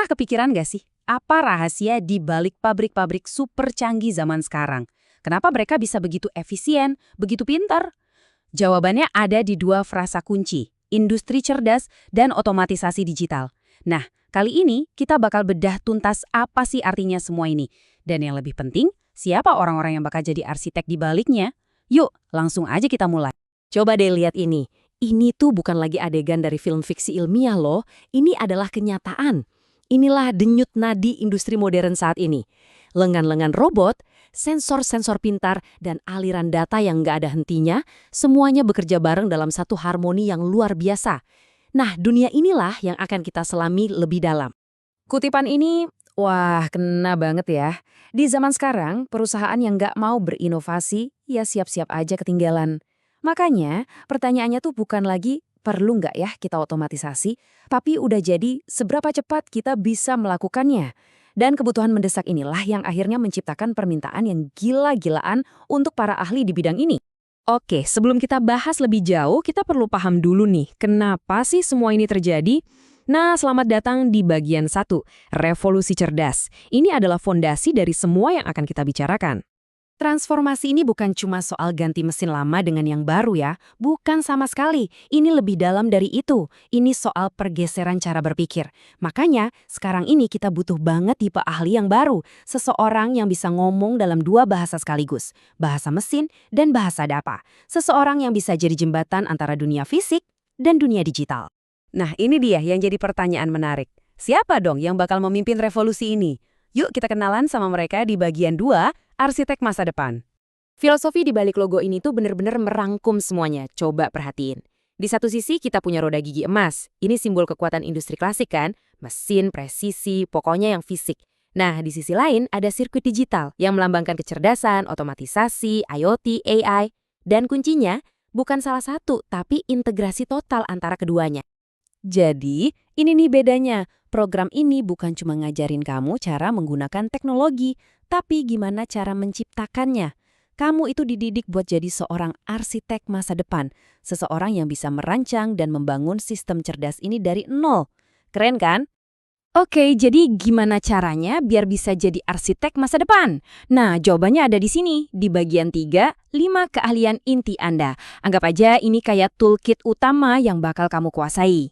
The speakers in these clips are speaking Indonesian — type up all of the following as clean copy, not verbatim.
Pernah kepikiran gak sih, apa rahasia di balik pabrik-pabrik super canggih zaman sekarang? Kenapa mereka bisa begitu efisien, begitu pintar? Jawabannya ada di dua frasa kunci, industri cerdas dan otomatisasi digital. Nah, kali ini kita bakal bedah tuntas apa sih artinya semua ini. Dan yang lebih penting, siapa orang-orang yang bakal jadi arsitek di baliknya? Yuk, langsung aja kita mulai. Coba deh lihat ini. Ini tuh bukan lagi adegan dari film fiksi ilmiah loh. Ini adalah kenyataan. Inilah denyut nadi industri modern saat ini. Lengan-lengan robot, sensor-sensor pintar, dan aliran data yang nggak ada hentinya, semuanya bekerja bareng dalam satu harmoni yang luar biasa. Nah, dunia inilah yang akan kita selami lebih dalam. Kutipan ini, wah kena banget ya. Di zaman sekarang, perusahaan yang nggak mau berinovasi, ya siap-siap aja ketinggalan. Makanya, pertanyaannya tuh bukan lagi perlu nggak ya kita otomatisasi, tapi udah jadi seberapa cepat kita bisa melakukannya. Dan kebutuhan mendesak inilah yang akhirnya menciptakan permintaan yang gila-gilaan untuk para ahli di bidang ini. Oke, sebelum kita bahas lebih jauh, kita perlu paham dulu nih, kenapa sih semua ini terjadi? Nah, selamat datang di bagian 1, revolusi cerdas. Ini adalah fondasi dari semua yang akan kita bicarakan. Transformasi ini bukan cuma soal ganti mesin lama dengan yang baru ya. Bukan sama sekali. Ini lebih dalam dari itu. Ini soal pergeseran cara berpikir. Makanya, sekarang ini kita butuh banget tipe ahli yang baru. Seseorang yang bisa ngomong dalam dua bahasa sekaligus. Bahasa mesin dan bahasa data. Seseorang yang bisa jadi jembatan antara dunia fisik dan dunia digital. Nah, ini dia yang jadi pertanyaan menarik. Siapa dong yang bakal memimpin revolusi ini? Yuk kita kenalan sama mereka di bagian 2, arsitek masa depan. Filosofi di balik logo ini tuh bener-bener merangkum semuanya. Coba perhatiin. Di satu sisi kita punya roda gigi emas. Ini simbol kekuatan industri klasik kan? Mesin, presisi, pokoknya yang fisik. Nah, di sisi lain ada sirkuit digital yang melambangkan kecerdasan, otomatisasi, IoT, AI. Dan kuncinya bukan salah satu, tapi integrasi total antara keduanya. Jadi, ini nih bedanya. Program ini bukan cuma ngajarin kamu cara menggunakan teknologi, tapi gimana cara menciptakannya. Kamu itu dididik buat jadi seorang arsitek masa depan, seseorang yang bisa merancang dan membangun sistem cerdas ini dari nol. Keren kan? Oke, jadi gimana caranya biar bisa jadi arsitek masa depan? Nah, jawabannya ada di sini, di bagian 3, 5 keahlian inti Anda. Anggap aja ini kayak toolkit utama yang bakal kamu kuasai.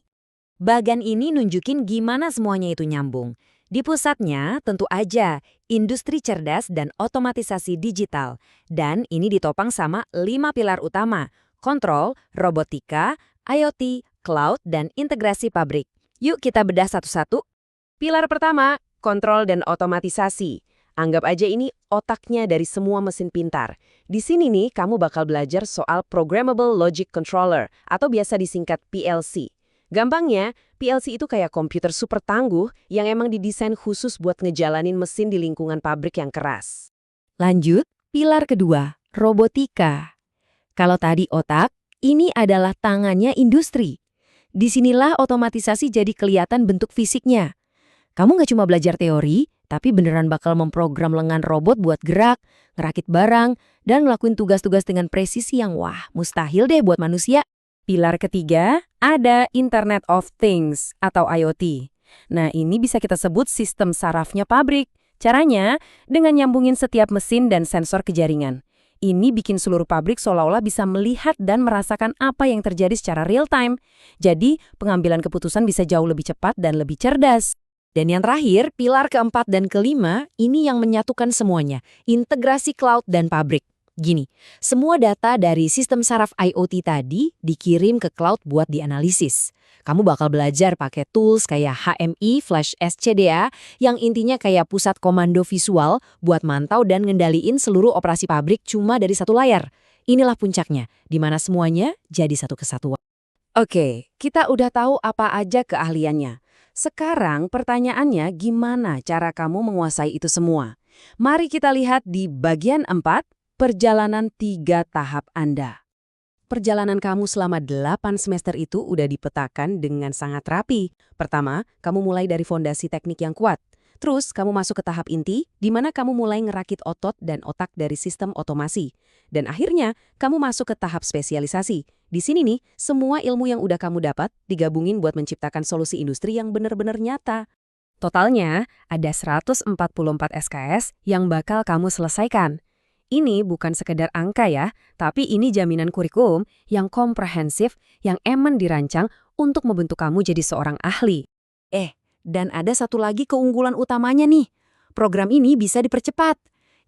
Bagan ini nunjukin gimana semuanya itu nyambung. Di pusatnya tentu aja industri cerdas dan otomatisasi digital. Dan ini ditopang sama 5 pilar utama, kontrol, robotika, IoT, cloud, dan integrasi pabrik. Yuk kita bedah satu-satu. Pilar pertama, kontrol dan otomatisasi. Anggap aja ini otaknya dari semua mesin pintar. Di sini nih kamu bakal belajar soal Programmable Logic Controller atau biasa disingkat PLC. Gampangnya, PLC itu kayak komputer super tangguh yang emang didesain khusus buat ngejalanin mesin di lingkungan pabrik yang keras. Lanjut, pilar kedua, robotika. Kalau tadi otak, ini adalah tangannya industri. Disinilah otomatisasi jadi kelihatan bentuk fisiknya. Kamu nggak cuma belajar teori, tapi beneran bakal memprogram lengan robot buat gerak, ngerakit barang, dan ngelakuin tugas-tugas dengan presisi yang mustahil deh buat manusia. Pilar ketiga, ada Internet of Things atau IoT. Nah, ini bisa kita sebut sistem sarafnya pabrik. Caranya, dengan nyambungin setiap mesin dan sensor ke jaringan. Ini bikin seluruh pabrik seolah-olah bisa melihat dan merasakan apa yang terjadi secara real time. Jadi, pengambilan keputusan bisa jauh lebih cepat dan lebih cerdas. Dan yang terakhir, pilar keempat dan kelima, ini yang menyatukan semuanya, integrasi cloud dan pabrik. Gini, semua data dari sistem saraf IoT tadi dikirim ke cloud buat dianalisis. Kamu bakal belajar pakai tools kayak HMI Flash SCDA yang intinya kayak pusat komando visual buat mantau dan ngendaliin seluruh operasi pabrik cuma dari satu layar. Inilah puncaknya, di mana semuanya jadi satu kesatuan. Oke, kita udah tahu apa aja keahliannya. Sekarang pertanyaannya gimana cara kamu menguasai itu semua? Mari kita lihat di bagian 4. Perjalanan 3 tahap Anda. Perjalanan kamu selama 8 semester itu udah dipetakan dengan sangat rapi. Pertama, kamu mulai dari fondasi teknik yang kuat. Terus, kamu masuk ke tahap inti, di mana kamu mulai ngerakit otot dan otak dari sistem otomasi. Dan akhirnya, kamu masuk ke tahap spesialisasi. Di sini nih, semua ilmu yang udah kamu dapat digabungin buat menciptakan solusi industri yang benar-benar nyata. Totalnya ada 144 SKS yang bakal kamu selesaikan. Ini bukan sekedar angka ya, tapi ini jaminan kurikulum yang komprehensif yang emang dirancang untuk membentuk kamu jadi seorang ahli. Dan ada satu lagi keunggulan utamanya nih. Program ini bisa dipercepat.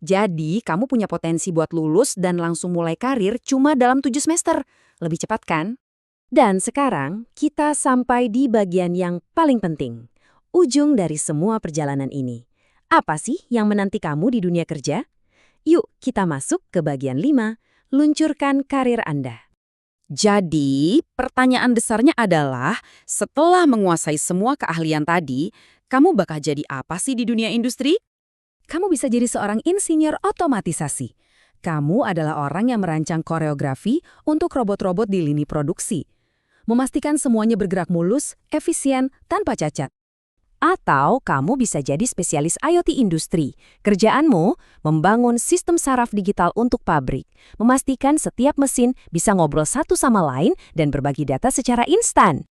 Jadi, kamu punya potensi buat lulus dan langsung mulai karir cuma dalam 7 semester. Lebih cepat kan? Dan sekarang kita sampai di bagian yang paling penting. Ujung dari semua perjalanan ini. Apa sih yang menanti kamu di dunia kerja? Yuk kita masuk ke bagian 5, luncurkan karir Anda. Jadi, pertanyaan besarnya adalah, setelah menguasai semua keahlian tadi, kamu bakal jadi apa sih di dunia industri? Kamu bisa jadi seorang insinyur otomatisasi. Kamu adalah orang yang merancang koreografi untuk robot-robot di lini produksi. Memastikan semuanya bergerak mulus, efisien, tanpa cacat. Atau kamu bisa jadi spesialis IoT industri. Kerjaanmu membangun sistem saraf digital untuk pabrik, memastikan setiap mesin bisa ngobrol satu sama lain dan berbagi data secara instan.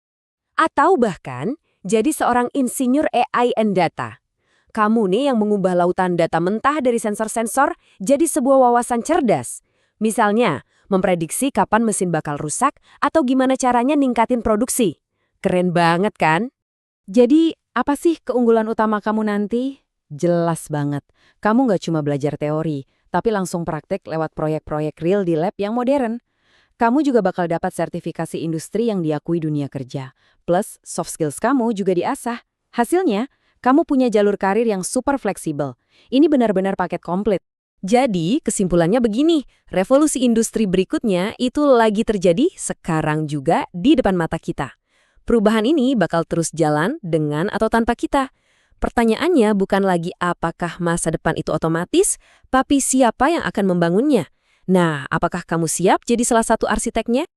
Atau bahkan jadi seorang insinyur AI and data. Kamu nih yang mengubah lautan data mentah dari sensor-sensor jadi sebuah wawasan cerdas. Misalnya, memprediksi kapan mesin bakal rusak atau gimana caranya ningkatin produksi. Keren banget kan? Jadi, apa sih keunggulan utama kamu nanti? Jelas banget. Kamu nggak cuma belajar teori, tapi langsung praktek lewat proyek-proyek real di lab yang modern. Kamu juga bakal dapat sertifikasi industri yang diakui dunia kerja. Plus, soft skills kamu juga diasah. Hasilnya, kamu punya jalur karir yang super fleksibel. Ini benar-benar paket komplit. Jadi, kesimpulannya begini, revolusi industri berikutnya itu lagi terjadi sekarang juga di depan mata kita. Perubahan ini bakal terus jalan dengan atau tanpa kita. Pertanyaannya bukan lagi apakah masa depan itu otomatis, tapi siapa yang akan membangunnya. Nah, apakah kamu siap jadi salah satu arsiteknya?